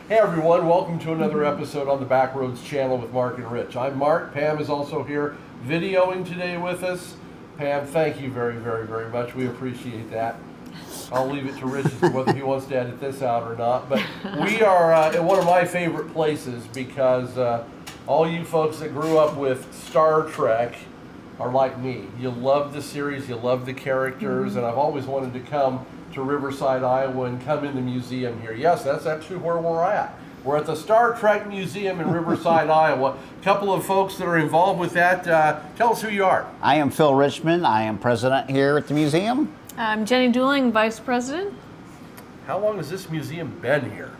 Hey everyone, welcome to another episode on the Backroads channel with Mark and Rich. I'm Mark. Pam is also here videoing today with us. Pam, thank you very, very, very much. We appreciate that. I'll leave it to Rich as to whether he wants to edit this out or not. But we are at one of my favorite places because all you folks that grew up with Star Trek are like me. You love the series, you love the characters, and I've always wanted to come to Riverside, Iowa and come in the museum here. Yes, that's actually where we're at. We're at the Star Trek Museum in Riverside, Iowa. A couple of folks that are involved with that. Tell us who you are. I am Phil Richmond. I am president here at the museum. I'm Jenny Dooling, vice president. How long has this museum been here?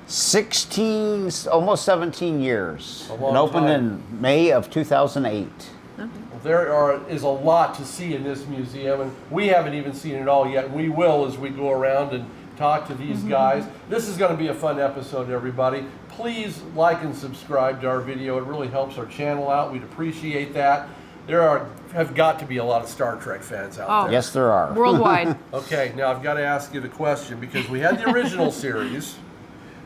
16, almost 17 years. A long It opened time. in May of 2008. Well, there is a lot to see in this museum, and we haven't even seen it all yet. We will as we go around and talk to these guys. This is going to be a fun episode, everybody. Please like and subscribe to our video. It really helps our channel out. We'd appreciate that. There have got to be a lot of Star Trek fans out there. Yes, there are. Worldwide. Okay, now I've got to ask you the question because we had the original series.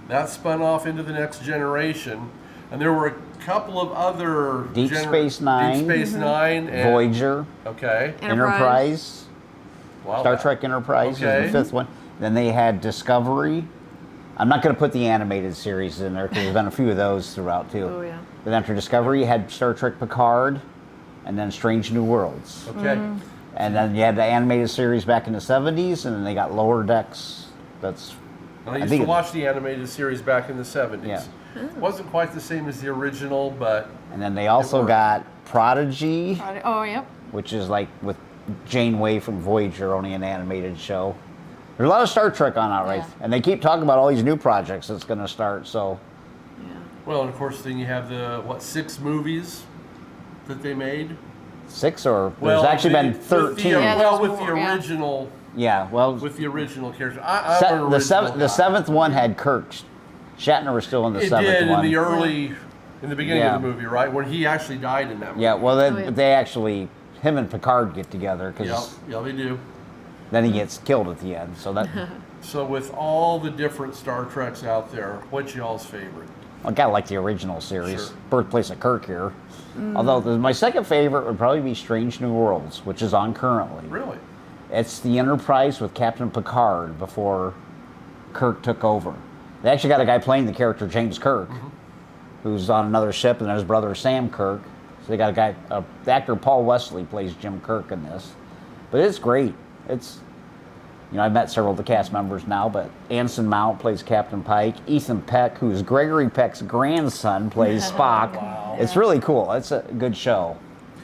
That spun off into the next generation, and there were a couple of other Deep Space Nine. Deep Space Nine, and, Voyager, okay, Enterprise, wow, Star Trek Enterprise is Okay. the fifth one. Then they had Discovery. I'm not going to put the animated series in there because there's been a few of those throughout too. Oh, yeah. But after Discovery, you had Star Trek Picard, and then Strange New Worlds. Okay, And then you had the animated series back in the 70s, and then they got Lower Decks. That's I used think to it- watch the animated series back in the 70s. Yeah. Wasn't quite the same as the original, but And then they also worked. got Prodigy, Oh, yep. which is like with Janeway from Voyager, only an animated show. There's a lot of Star Trek on out, right? Yeah. And they keep talking about all these new projects that's going to start. So Yeah. well, and of course, then you have the 6 movies that they made. 6 or Well, there's actually been with the, 13. Yeah, well, there's with the more, yeah. original, Yeah, well, with the original character. the seventh one had Kirk. Shatner was still in the It seventh did one. in the beginning Yeah. of the movie, right? When he actually died in that movie. Yeah, well, Oh, yeah. they actually, him and Picard get together because Yeah, they do. then he gets killed at the end. So that, So with all the different Star Treks out there, what's y'all's favorite? I kind of like the original series, Sure. Birthplace of Kirk here. Although my second favorite would probably be Strange New Worlds, which is on currently. Really? It's the Enterprise with Captain Picard before Kirk took over. They actually got a guy playing the character James Kirk, who's on another ship, and there's his brother Sam Kirk. So they got a guy, the actor Paul Wesley plays Jim Kirk in this. But it's great. It's, I've met several of the cast members now, but Anson Mount plays Captain Pike. Ethan Peck, who's Gregory Peck's grandson, plays Spock. Wow. It's really cool. It's a good show.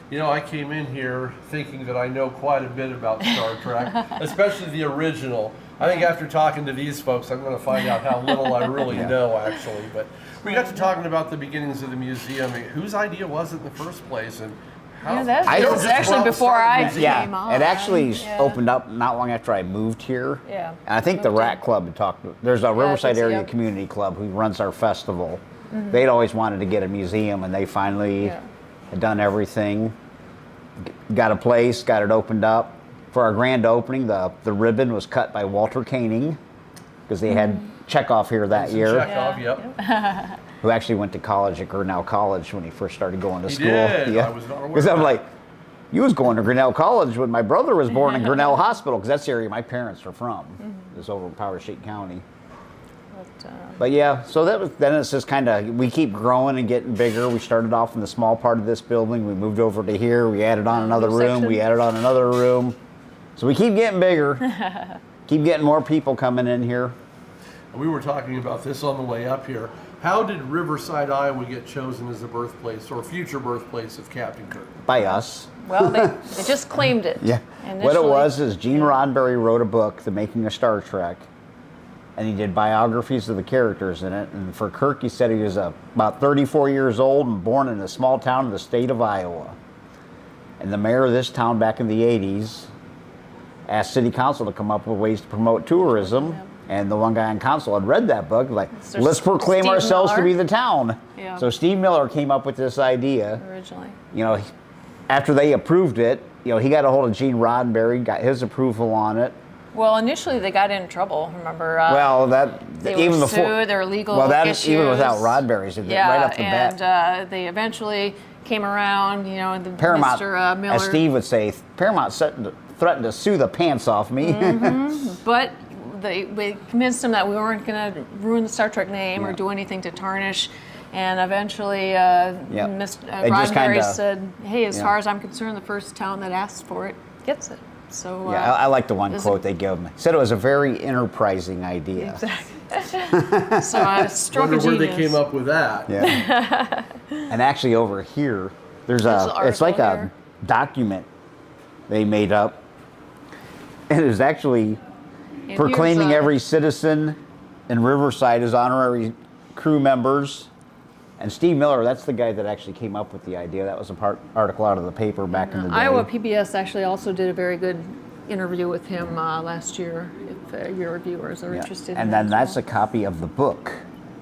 I came in here thinking that I know quite a bit about Star Trek, especially the original. I think after talking to these folks, I'm going to find out how little I really know, actually. But we got to talking about the beginnings of the museum. I mean, whose idea was it in the first place? And how? Yeah, that I- was actually before I Yeah, came on. it actually Yeah. opened up not long after I moved here. Yeah. And I think the Moved in. Rat Club had talked. There's a I Riverside think so, Area yep. Community Club who runs our festival. They'd always wanted to get a museum, and they finally Yeah. had done everything. Got a place, got it opened up. For our grand opening, the ribbon was cut by Walter Koenig because they had Chekhov here that Vincent year, Chekhov, yep. who actually went to college at Grinnell College when he first started going to He school. did. Yeah. I was not aware Because of I'm that. like, you was going to Grinnell College when my brother was born in Grinnell Hospital, because that's the area my parents are from. It's over in Powdershade County. But yeah, so then it's just kind of, we keep growing and getting bigger. We started off in the small part of this building. We moved over to here. We added on another New room. section. We added on another room. So we keep getting bigger. Keep getting more people coming in here. We were talking about this on the way up here. How did Riverside, Iowa get chosen as the birthplace or future birthplace of Captain Kirk? By us. Well, they just claimed it. Yeah. What it initially. was is Gene Roddenberry wrote a book, The Making of Star Trek. and he did biographies of the characters in it. And for Kirk, he said he was about 34 years old and born in a small town in the state of Iowa. And the mayor of this town back in the 80s asked city council to come up with ways to promote tourism. Yeah. And the one guy on council had read that book, like, So let's proclaim Steve ourselves to Miller? be the town. Yeah. So Steve Miller came up with this idea. Originally. You know, after they approved it, you know, he got a hold of Gene Roddenberry, got his approval on it. Well, initially they got in trouble. Remember? Well, that they even were before sued. There were legal well, that issues. even without Roddenberry's, Yeah, right off the bat. and they eventually came around. You know, and the Paramount, Mr. Miller. as Steve would say, Paramount threatened to sue the pants off me. But we convinced him that we weren't going to ruin the Star Trek name or Yeah. do anything to tarnish. And eventually, It just Roddenberry kinda- said, "Hey, as yeah. far as I'm concerned, the first town that asks for it gets it." So Yeah, I like the one this- quote they gave him. He said it was a very enterprising idea. exactly. So I stroke Wonder of where they genius. came up with that. Yeah. And actually over here, there's There's a, an it's like article a here. document they made up. And it is actually And proclaiming here's, every citizen in Riverside as honorary crew members. And Steve Miller, that's the guy that actually came up with the idea. That was a article out of the paper back in the day. Iowa PBS actually also did a very good interview with him last year. If your viewers are Yeah. interested. in And that then as that's well. a copy of the book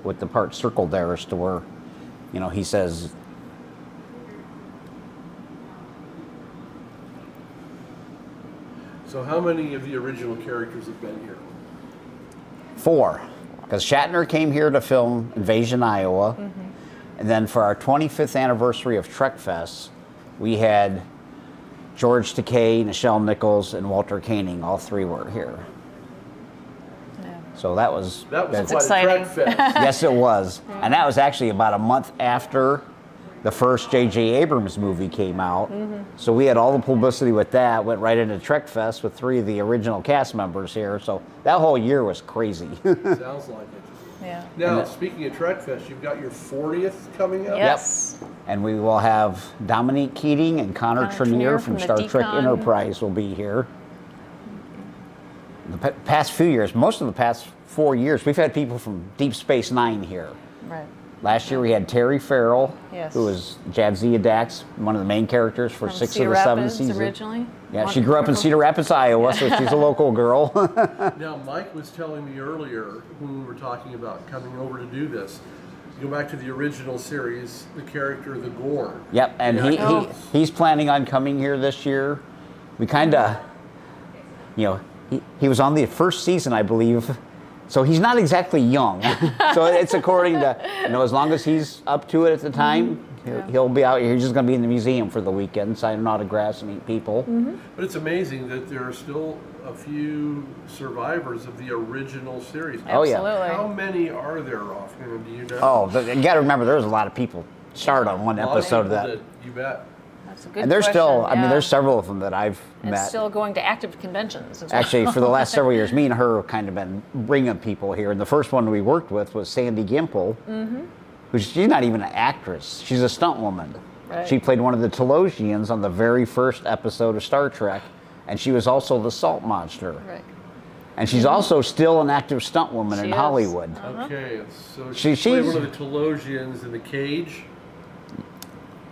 with the part circled there as to where, you know, he says, So how many of the original characters have been here? 4. Because Shatner came here to film Invasion, Iowa. And then for our 25th anniversary of Trek Fest, we had George Takei, Nichelle Nichols, and Walter Koenig. All 3 were here. Yeah. So that was That was that's- quite exciting. a Trek fest. yes, it was. And that was actually about a month after the first J.J. Abrams movie came out. So we had all the publicity with that, went right into Trek Fest with 3 of the original cast members here. So that whole year was crazy. Sounds like it. Yeah. Now, speaking of Trek Fest, you've got your 40th coming up? Yes. And we will have Dominique Keating and Connor Connor Trenier Trenier from from the Star Trek Decon. Enterprise will be here. The past few years, most of the past 4 years, we've had people from Deep Space Nine here. Right. Last year we had Terry Farrell, Yes. who was Jadzia Dax, one of the main characters for From 6 Cedar of the 7 Rapids seasons. originally. Yeah, she grew up in Cedar Rapids, Iowa, so she's a local girl. Now, Mike was telling me earlier when we were talking about coming over to do this, go back to the original series, the character, the Gorn. Yep, and Yeah. he's planning on coming here this year. We kind of, you know, he was on the first season, I believe, so he's not exactly young. So it's according to, you know, as long as he's up to it at the time, he'll be out here. He's just going to be in the museum for the weekend, signing autographs and meet people. But it's amazing that there are still a few survivors of the original series. Oh, yeah. Absolutely. How many are there offhand? Do you know? Oh, you got to remember, there's a lot of people starred on one A lot episode of people that. did, you bet. That's a good And there's still, question, I mean, yeah. there's several of them that I've And met. still going to active conventions as well. Actually, for the last several years, me and her have kind of been bringing people here. And the first one we worked with was Sandy Gimple, she's not even an actress. She's a stunt woman. Right. She played one of the Telosians on the very first episode of Star Trek, and she was also the Salt Monster. Right. And she's also still an active stunt woman She in is. Hollywood. Okay, so She- she played she's- one of the Telosians in the Cage.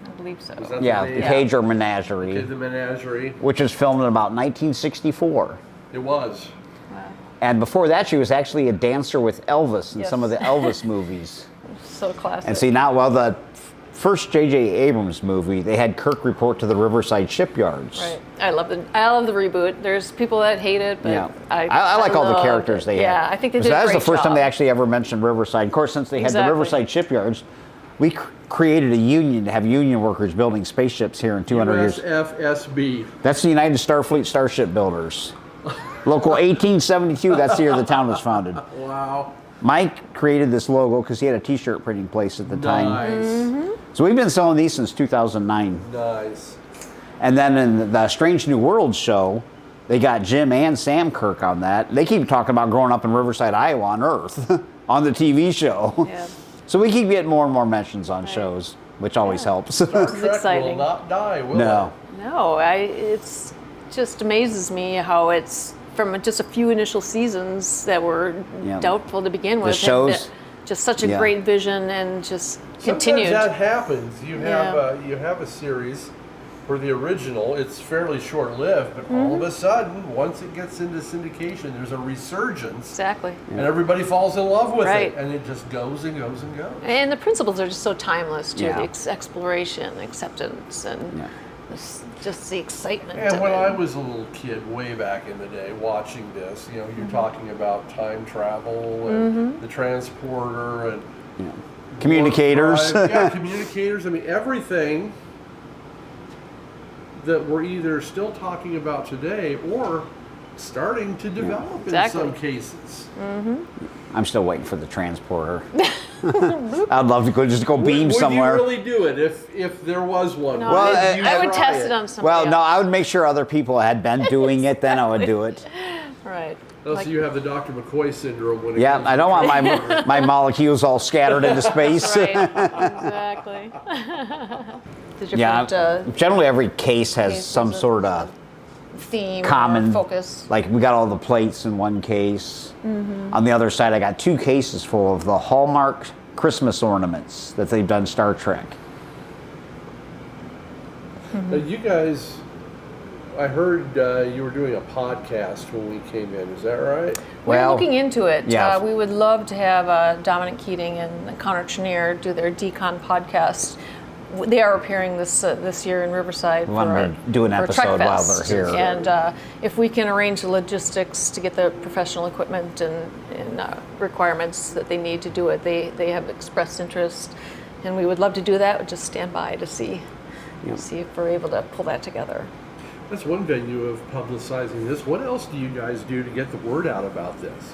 I believe so. Is that the Yeah, name? the Cage or Menagerie, Okay, the Menagerie. which was filmed in about 1964. Oh, It was. Wow. And before that, she was actually a dancer with Elvis in Yes. some of the Elvis movies. So classic. And see now, well, the first J.J. Abrams movie, they had Kirk report to the Riverside shipyards. Right. I love the reboot. There's people that hate it, but Yeah, I like all the love characters it. they had. Yeah, I think they So did a that was great the first time job. they actually ever mentioned Riverside. Of course, since they had the Exactly. Riverside shipyards, we created a union to have union workers building spaceships here in 200 years. USFSB. That's the United Starfleet Starship Builders. Local 1872, that's the year the town was founded. Wow. Mike created this logo because he had a t-shirt printing place at the time. Nice. Mm-hmm. So we've been selling these since 2009. Nice. And then in the Strange New Worlds show, they got Jim and Sam Kirk on that. They keep talking about growing up in Riverside, Iowa on Earth on the TV show. Yeah. So we keep getting more and more mentions on shows, which always helps. Star Trek will exciting. not die, will No. No, it's just amazes me how it's from just a few initial seasons that were Yeah. doubtful to begin with. shows- just such a Yeah. great vision and just Sometimes continued. that happens. You have Yeah. you have a series for the original. It's fairly short-lived, but all of a sudden, once it gets into syndication, there's a resurgence, Exactly. and everybody falls in love with Right. it, and it just goes and goes and goes. And the principles are just so timeless too. Yeah. The exploration, acceptance, and Yeah. just the excitement. And of when it. I was a little kid, way back in the day, watching this, you know, you're talking about time travel and the transporter and Communicators. warp drive. Yeah, communicators. I mean, everything that we're either still talking about today or starting to develop Exactly. in some cases. I'm still waiting for the transporter. I'd love to just go beam Would somewhere. you really do it if there was one? No, Well, I would try test it on somebody Well, no, else. I would make sure other people had been doing it, then I would do it. Right. Oh, Like- so you have the Dr. McCoy syndrome when it Yeah, comes I to don't want transporter. my molecules all scattered into space. Right. Exactly. The different Yeah, generally every case has cases some of- sort of theme common or focus. Like we got all the plates in one case. On the other side, I got 2 cases full of the Hallmark Christmas ornaments that they've done Star Trek. Now, you guys, I heard you were doing a podcast when we came in. Is that right? We're looking into it. yeah. We would love to have Dominic Keating and Connor Chenier do their Decon podcast. They are appearing this year in Riverside. We wanted to do an for episode Trek while Fest. they're here. And if we can arrange the logistics to get the professional equipment and requirements that they need to do it, they have expressed interest, and we would love to do that. We'll just stand by to see if we're able to pull that together. That's one venue of publicizing this. What else do you guys do to get the word out about this?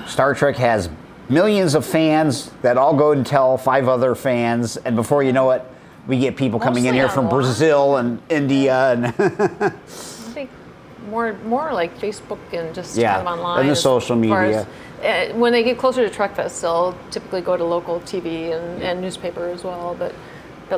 Star Trek has millions of fans that all go and tell 5 other fans, and before you know it, we get people coming in Mostly here from online. Brazil and India and I think more like Facebook and just Yeah, kind of online. and the as social far media. as- when they get closer to Trek Fest, they'll typically go to local TV and newspaper as well. But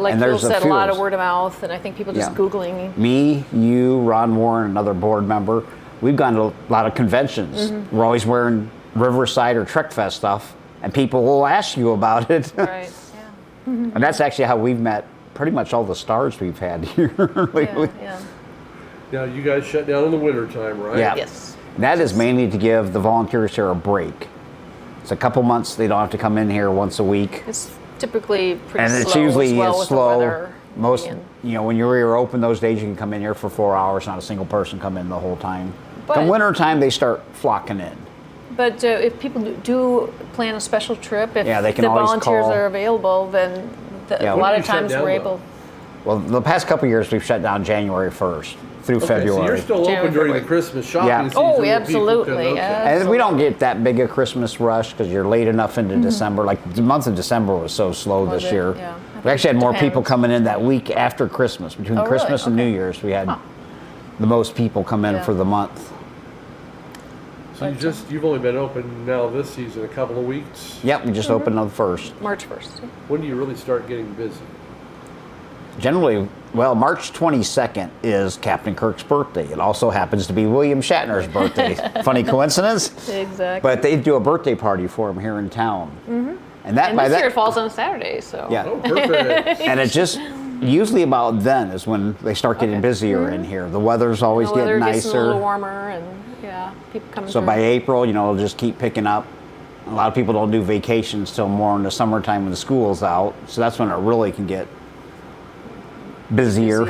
like And Phil there's a said, a few lot of of us. word of mouth, and I think people just Yeah. Googling. me, you, Ron Warren, another board member. We've gone to a lot of conventions. Mm-hmm. We're always wearing Riverside or Trek Fest stuff, and people will ask you about it. Right. Yeah. And that's actually how we've met pretty much all the stars we've had here lately. Yeah. Now, you guys shut down in the wintertime, right? Yeah. Yes. And that is mainly to give the volunteers here a break. It's a couple months they don't have to come in here once a week. It's typically pretty And it's slow usually as well with slow. the weather. Most, being- when you're open those days, you can come in here for 4 hours. Not a single person come in the whole time. But- Come winter time, they start flocking in. But if people do plan a special trip, if Yeah, they can the always volunteers call. are available, then Yeah, a when lot do of you shut times down, we're though? able. Well, the past couple of years, we've shut down January 1st through Okay, so February. you're still January, open during the February. Christmas shopping Yeah. season. Oh, where people absolutely, can- okay. yeah. And we don't get that big a Christmas rush because you're late enough into December. Like the month of December was so slow Was this it? year. Yeah. We actually had more people Depends. coming in that week after Christmas. Between Oh, really? Christmas and Okay. New Year's, we had the most people come in Yeah. for the month. So you've only been open now this season a couple of weeks. Yep, we just opened on the 1st. March 1st. When do you really start getting busy? Generally, well, March 22nd is Captain Kirk's birthday. It also happens to be William Shatner's birthday. Funny coincidence? Exactly. But they do a birthday party for him here in town. And that and by this that year it falls on a Saturday, so. Yeah. Oh, perfect. And it's just usually about then is when they start getting Okay. busier in here. The weather's always The weather getting gets a little nicer. warmer, and yeah, people coming So through. by April, it'll just keep picking up. A lot of people don't do vacations till more in the summertime when the school's out. So that's when it really can get busier.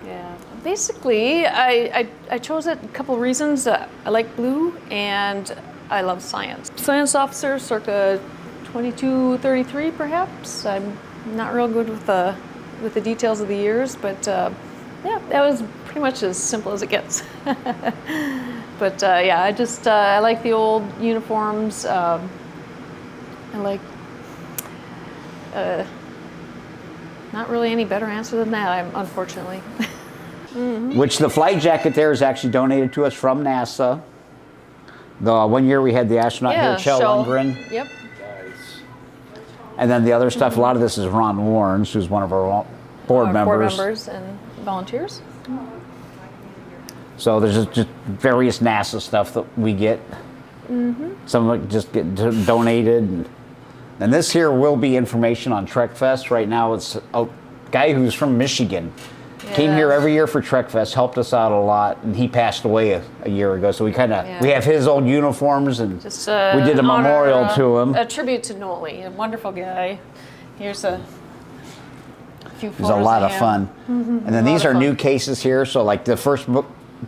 Yeah. Basically, I chose it a couple of reasons. I like blue, and I love science. Science officer, circa 22, 33, perhaps. I'm not real good with the details of the years, but yeah, that was pretty much as simple as it gets. But yeah, I like the old uniforms. I like. Not really any better answer than that, unfortunately. Which the flight jacket there is actually donated to us from NASA. The one year we had the astronaut here, Kjell Lundgren. Yep. Nice. And then the other stuff, a lot of this is Ron Warren's, who's one of our board Our members. board members and volunteers. So there's just various NASA stuff that we get. Some of it just get donated. And this here will be information on Trek Fest. Right now it's a guy who's from Michigan. Came here every year for Trek Fest, helped us out a lot, and he passed away a year ago. So we we have his old uniforms, and Just, we did a memorial to him. A tribute to Noli, a wonderful guy. Here's a few photos. It was a lot of him. fun. And then these are new cases here. So like the first book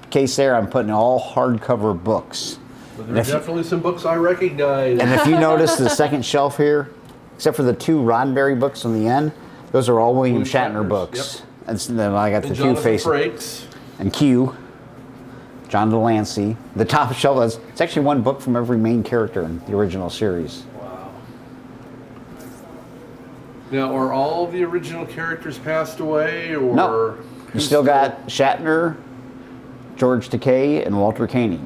case there, I'm putting all hardcover books. But there are definitely some books I recognize. And if you notice the second shelf here, except for the 2 Roddenberry books on the end, those are all William Shatner books. Yep. And then I got the And 2 Jonathan faces. Frakes. And Q, John DeLancey. The top shelf, it's actually one book from every main character in the original series. Wow. Now, are all the original characters passed away, or No. You still got Shatner, George Takei, and Walter Koenig.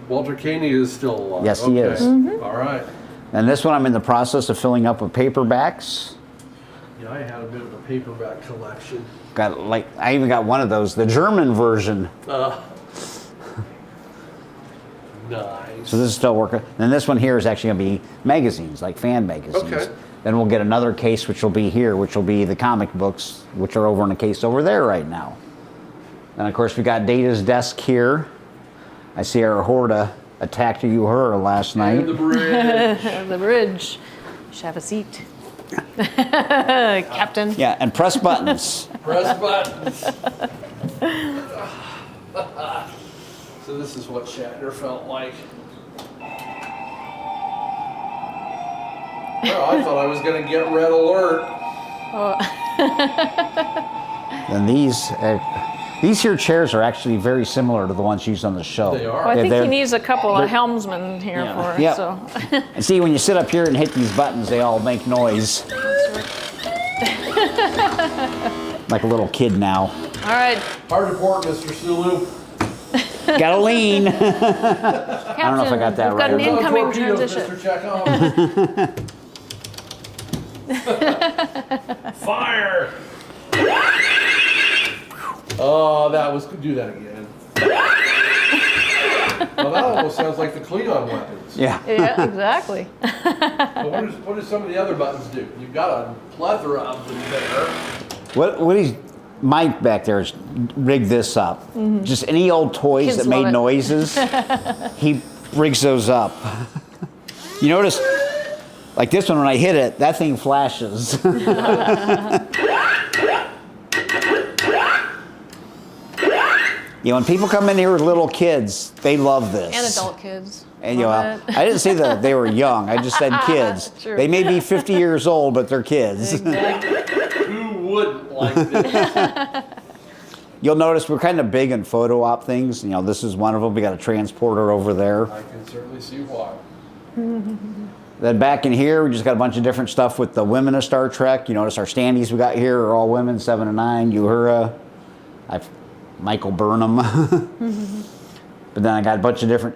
Walter Koenig is still alive? Yes, he is. All right. And this one I'm in the process of filling up with paperbacks. Yeah, I had a bit of a paperback collection. I even got one of those, the German version. Nice. So this is still working. And this one here is actually going to be magazines, like fan magazines. Okay. Then we'll get another case, which will be here, which will be the comic books, which are over in a case over there right now. And of course, we got Data's desk here. I see our Horta attacked Uhura last night. And the bridge. The bridge. You should have a seat. Captain. Yeah, and press buttons. Press buttons. So this is what Shatner felt like. Well, I thought I was going to get red alert. And these here chairs are actually very similar to the ones used on the show. They are. Well, I think he they're- needs a couple of helmsmen here for it. Yep. So. And see, when you sit up here and hit these buttons, they all make noise. Like a little kid now. All right. Hard report, Mr. Sulu. Gotta lean. Captain, I don't know if I got that we've right. got an There's no incoming torpedoes, transition. Mr. Chekhov. Fire! Oh, that was. Do that again. Well, that almost sounds like the Klingon weapons. Yeah. Yeah, exactly. But what do some of the other buttons do? You've got a plethora of them there. What he's Mike back there has rigged this up. Just any old toys Kids that made love it. noises, he rigs those up. You notice, like this one, when I hit it, that thing flashes. You know, when people come in here with little kids, they love this. And adult kids. And you know, Love it. I didn't say that they were young. I just said kids. True. They may be 50 years old, but they're kids. Exactly. Who wouldn't like this? You'll notice we're kind of big in photo op things. You know, this is one of them. We got a transporter over there. I can certainly see why. Then back in here, we just got a bunch of different stuff with the women of Star Trek. You notice our standees we got here are all women, 7 and 9, Uhura, Michael Burnham. But then I got a bunch of different.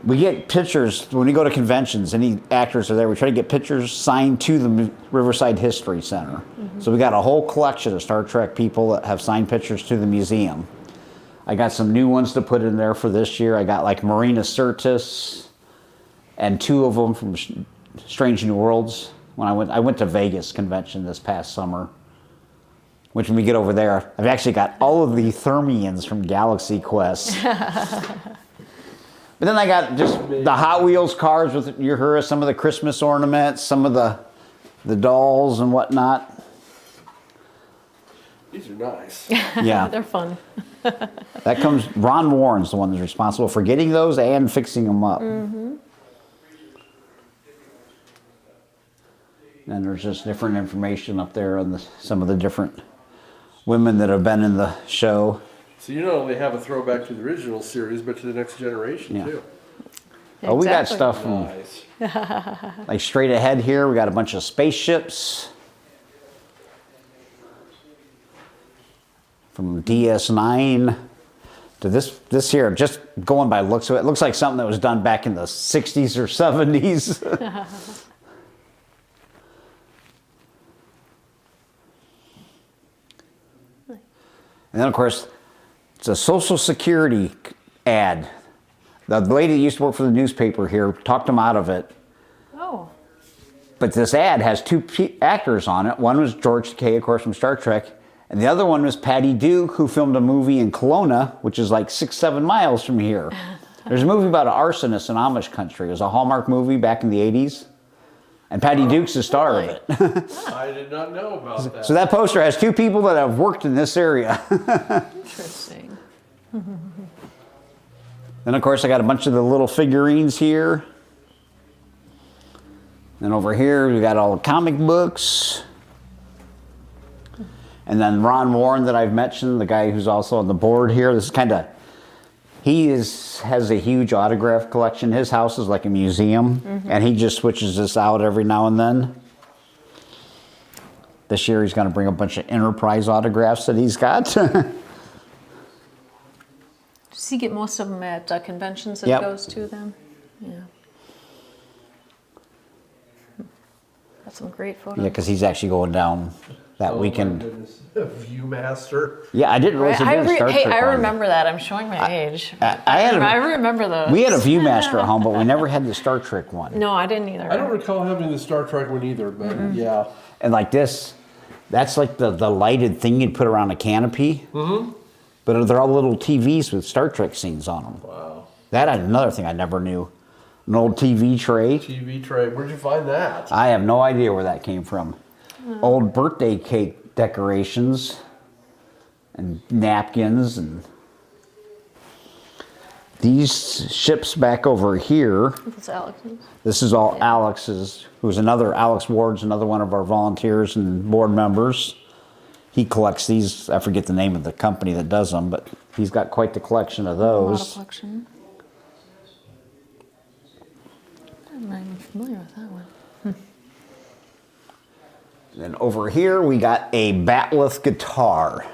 We get pictures when we go to conventions. Any actors are there. We try to get pictures signed to the Riverside History Center. So we got a whole collection of Star Trek people that have signed pictures to the museum. I got some new ones to put in there for this year. I got like Marina Sirtis and 2 of them from Strange New Worlds. When I went to Vegas convention this past summer. Which when we get over there, I've actually got all of the Thermians from Galaxy Quest. But then I got just the Hot Wheels cars with Uhura, some of the Christmas ornaments, some of the dolls and whatnot. These are nice. Yeah. They're fun. That comes, Ron Warren's the one that's responsible for getting those and fixing them up. And there's just different information up there on some of the different women that have been in the show. So you not only have a throwback to the original series, but to the next generation, Yeah. too. Oh, we got Exactly. stuff from, Nice. like straight ahead here, we got a bunch of spaceships. From DS9 to this here, just going by looks of it, looks like something that was done back in the 60s or 70s. And then, of course, It's a Social Security ad. The lady that used to work for the newspaper here talked him out of it. Oh. But this ad has two actors on it. One was George Takei, of course, from Star Trek. And the other one was Patty Duke, who filmed a movie in Kelowna, which is like 6-7 miles from here. There's a movie about an arsonist in Amish country. It was a Hallmark movie back in the 80s. And Patty Duke's the star of it. I did not know about that. So that poster has two people that have worked in this area. Interesting. Then, of course, I got a bunch of the little figurines here. And over here, we got all the comic books. And then Ron Warren that I've mentioned, the guy who's also on the board here. This is kind of, has a huge autograph collection. His house is like a museum, and he just switches this out every now and then. This year, he's going to bring a bunch of Enterprise autographs that he's got. Does he get most of them at conventions that Yep. he goes to then? Yeah. Got some great photos. Yeah, because he's actually going down that weekend. My goodness. Viewmaster. Yeah, I didn't realize Right, they did a Star Trek I one. remember that. I'm showing my age. I remember those. We had a Viewmaster at home, but we never had the Star Trek one. No, I didn't either. I don't recall having the Star Trek one either, but yeah. And like this, that's like the lighted thing you'd put around a canopy. Mm-hmm. But they're all little TVs with Star Trek scenes on them. Wow. That had another thing I never knew. An old TV tray. TV tray. Where'd you find that? I have no idea where that came from. Old birthday cake decorations and napkins and these ships back over here. It's Alex's. This is all Alex's, who's Alex Ward's another one of our volunteers and board members. He collects these. I forget the name of the company that does them, but he's got quite the collection of A lot of those. collection. I'm not even familiar with that one. And over here, we got a Batleth guitar.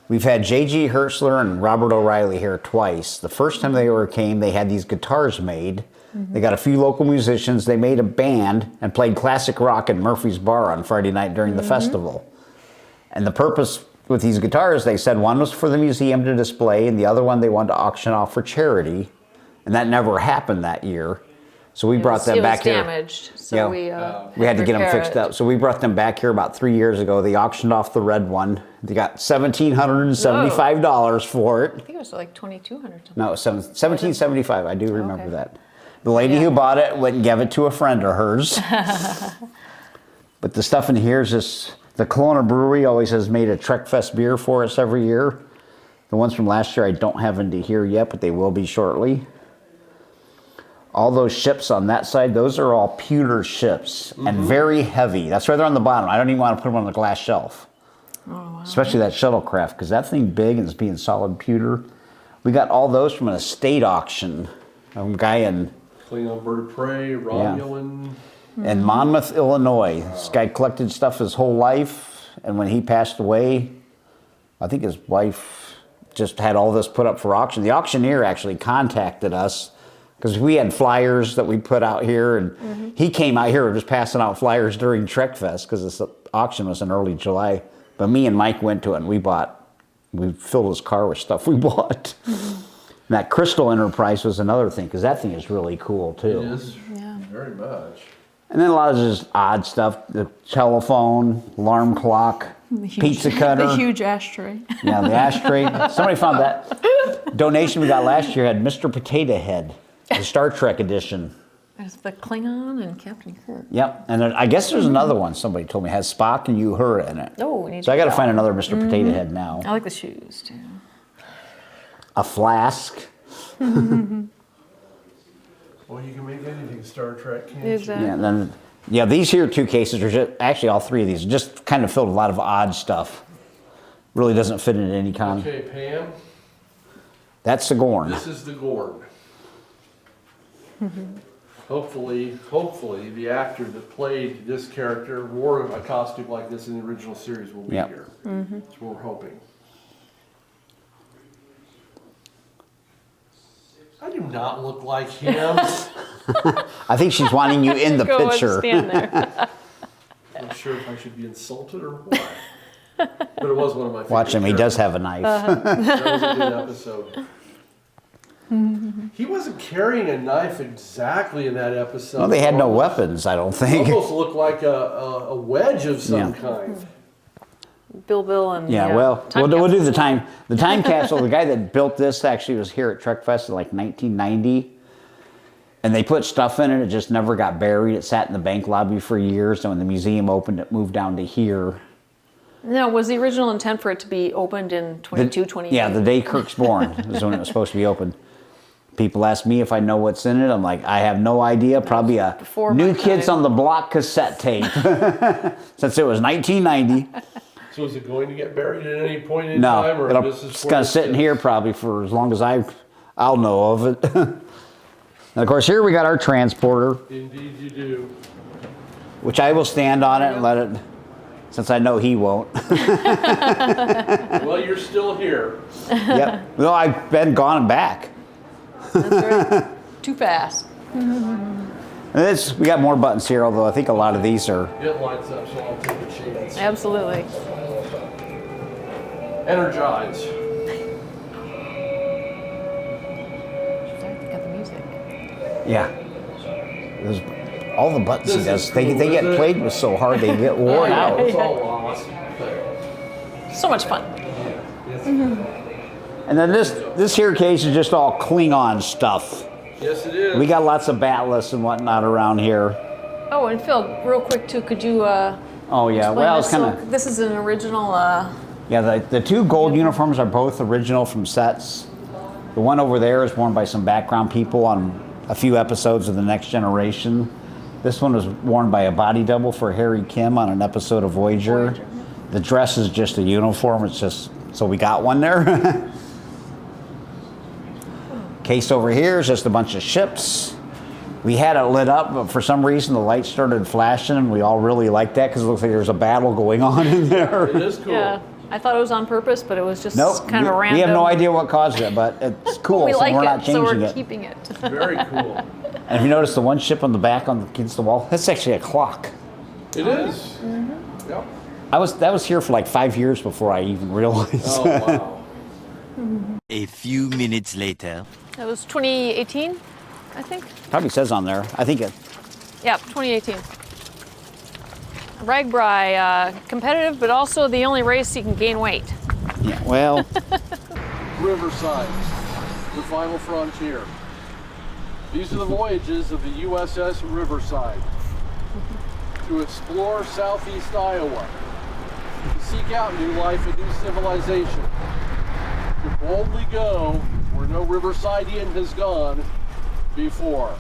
We've had J.G. Hertzler and Robert O'Reilly here twice. The first time they ever came, they had these guitars made. They got a few local musicians. They made a band and played classic rock at Murphy's Bar on Friday night during the festival. And the purpose with these guitars, they said one was for the museum to display, and the other one they wanted to auction off for charity. And that never happened that year. So we brought them back here. It was damaged, so we had to get them repair fixed it. up. So we brought them back here about 3 years ago. They auctioned off the red one. They got $1,775 for it. I think it was like 2,200. No, it was $1,775. I do remember Okay. that. The lady who bought it went and gave it to a friend of hers. But the stuff in here is just, the Kelowna Brewery always has made a Trek Fest beer for us every year. The ones from last year I don't have into here yet, but they will be shortly. All those ships on that side, those are all pewter ships and very heavy. That's why they're on the bottom. I don't even want to put them on the glass shelf. Oh, wow. Especially that shuttlecraft, because that thing big and it's being solid pewter. We got all those from an estate auction. A guy in Klingon Bird of Prey, Romulan. Monmouth, Illinois. This guy collected stuff his whole life, and when he passed away, I think his wife just had all this put up for auction. The auctioneer actually contacted us because we had flyers that we put out here, and he came out here just passing out flyers during Trek Fest because this auction was in early July. But me and Mike went to it, and we filled his car with stuff we bought. And that Crystal Enterprise was another thing because that thing is really cool too. It is Yeah. very much. And then a lot of just odd stuff: the telephone, alarm clock, pizza cutter. The huge ashtray. Yeah, the ashtray. Somebody found that donation we got last year had Mr. Potato Head, the Star Trek edition. There's the Klingon and Captain Kirk. Yep, and then I guess there's another one somebody told me has Spock and Uhura in it. Oh, we need So I got to get find that another Mr. Potato Head now. I like the shoes too. A flask. Well, you can make anything Star Trek, can't you? Exactly. Yeah, and then these here two cases are just actually all three of these are just kind of filled with a lot of odd stuff. Really doesn't fit into any kind. Okay, Pam, That's the Gorn. this is the Gorn. Hopefully, the actor that played this character wore a costume like this in the original series will be Yep. here. That's what we're hoping. I do not look like him. I think she's wanting you in the Go and picture. stand there. I'm not sure if I should be insulted or what. But it was one of my favorites. Watch him, he does have a knife. That was a good episode. He wasn't carrying a knife exactly in that episode. Well, they had no weapons, I don't It think. almost looked like a wedge of some kind. Bill and Yeah, the, well, time we'll do capsule. the time capsule. The guy that built this actually was here at Trek Fest in like 1990. And they put stuff in it, it just never got buried. It sat in the bank lobby for years, and when the museum opened, it moved down to here. No, was the original intent for it to be opened in 22, 28? Yeah, the day Kirk's born is when it was supposed to be opened. People ask me if I know what's in it. I'm like, I have no idea. Probably a Before New my Kids time. on the Block cassette tape. Since it was 1990. So is it going to get buried at any point in time? No, Or it's going to sit in here probably for as long as I'll know of it. And of course, here we got our transporter, Indeed you do. which I will stand on it and let it, since I know he won't. Well, you're still here. Yep. No, I've been gone and back. That's right. Too fast. And we got more buttons here, although I think a lot of these are. It lights up, so I'll take a chance. Absolutely. Energize. Got the music. Yeah. All the buttons he This does, is they cool, get isn't it? played with so hard they get worn out. It's all lost. So much fun. And then this here case is just all Klingon stuff. Yes, it is. We got lots of batless and whatnot around here. Oh, and Phil, real quick too, could you Oh yeah, explain well this? it's kind So of this is an original. yeah. The two gold uniforms are both original from sets. The one over there is worn by some background people on a few episodes of The Next Generation. This one was worn by a body double for Harry Kim on an episode of Voyager. The dress is just a uniform. It's just so we got one there. Case over here is just a bunch of ships. We had it lit up, but for some reason the lights started flashing, and we all really liked that because it looks like there's a battle going on in there. It is cool. Yeah, I thought it was on purpose, but it was just Nope, kind of a random. we have no idea what caused it, but it's cool, We so like we're it, not so changing we're it. keeping it. Very cool. And if you notice the one ship on the back against the wall, that's actually a clock. It is. Mm-hmm. Yep. That was here for like 5 years before I even realized. Oh, wow. A few minutes later. That was 2018, I think. Probably says on there. I think it. Yeah, 2018. Ragbri, competitive, but also the only race you can gain weight. Yeah. Well, Riverside, the final frontier. These are the voyages of the USS Riverside to explore southeast Iowa, to seek out new life and new civilization, to boldly go where no Riversidean has gone before.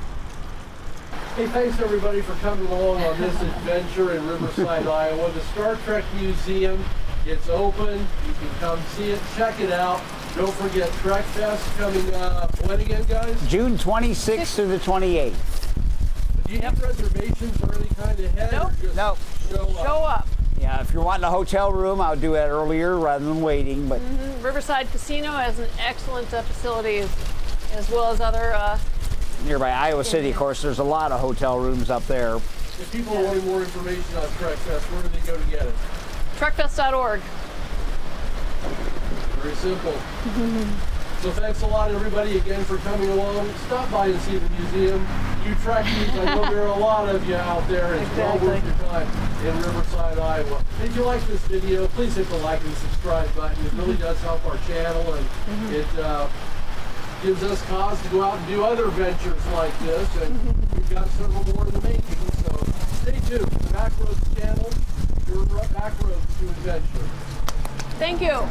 Hey, thanks everybody for coming along on this adventure in Riverside, Iowa. The Star Trek Museum, it's open. You can come see it, check it out. Don't forget Trek Fest coming when again, guys? June 26th through the 28th. Do you need reservations or any kind of head? Nope. Or just Nope. show up? Show up. Yeah, if you're wanting a hotel room, I'll do it earlier rather than waiting. But Riverside Casino has an excellent facility, as well as other. nearby Iowa City, of course, there's a lot of hotel rooms up there. If people are wanting more information on Trek Fest, where do they go to get it? Trekfest.org. Very simple. So thanks a lot, everybody, again for coming along. Stop by and see the museum. You Trekkies, I know there are a lot of you out there. It's well worth your time in Riverside, Iowa. If you like this video, please hit the like and subscribe button. It really does help our channel, and it gives us cause to go out and do other ventures like this. And we've got several more in the making. So stay tuned. The Backroads channel, your Backroads to adventure. Thank you.